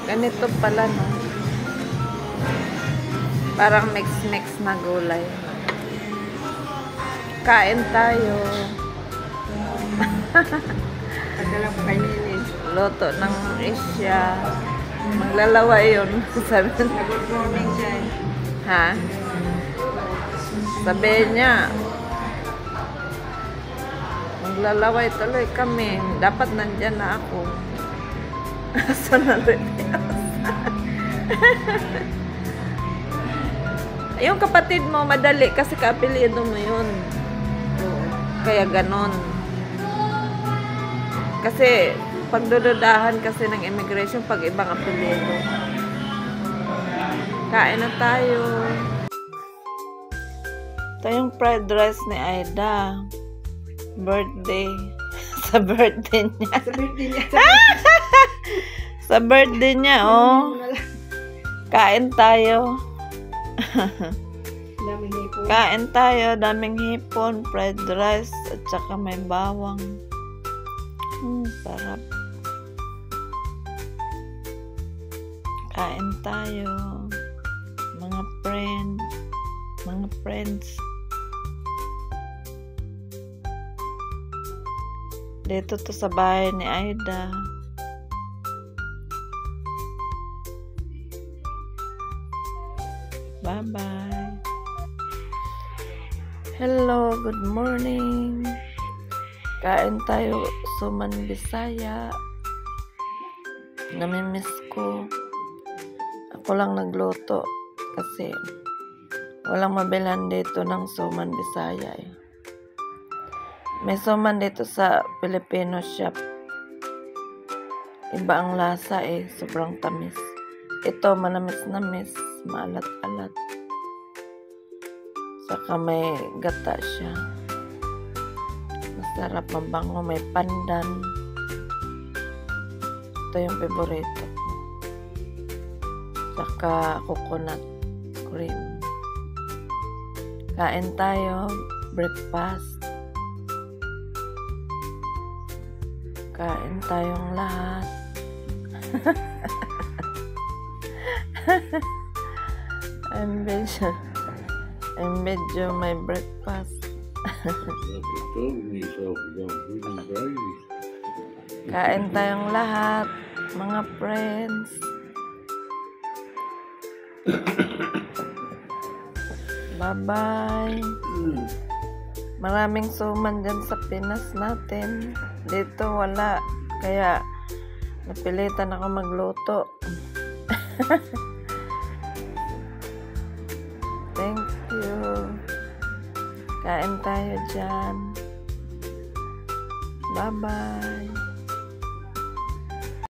Ganito pala, no? Parang mix-mix na gulay. Kain tayo. Loto ng Asia. Maglalawa yun. Sabi niya. Ha? Sabi niya, maglalaway tuloy kami. Dapat nandyan na ako. So, yung kapatid mo, madali kasi kaapelyido mo yun. Kaya ganon. Kasi, pagdududahan kasi ng immigration pag ibang apelyido. Kain na tayo. Ito yung fried rice ni Aida. Birthday. Sa birthday niya. Sa birthday niya. Sa birthday niya, oh. Kain tayo. Daming hipon. Kain tayo. Daming hipon, fried rice, at saka may bawang. Sarap. Kain tayo. Mga friends. Dito to sa bahay ni Aida. Bye-bye. Hello, good morning. Kain tayo suman Bisaya. Namimiss ko. Ako lang nagluto kasi walang mabilhan dito ng suman Bisaya eh. May suman dito sa Filipino shop. Iba ang lasa eh. Sobrang tamis. Ito manamis-namis. Maalat-alat. Saka may gata siya. Masarap, mabango. May pandan. Ito yung favorito ko. Saka coconut cream. Kain tayo. Breakfast. Kain tayong lahat. I'm medyo may breakfast. Kain tayong lahat, mga friends. Bye-bye. Maraming suman dyan sa Pinas natin. Dito wala. Kaya napilitan ako magluto. Thank you. Kain tayo dyan. Bye-bye.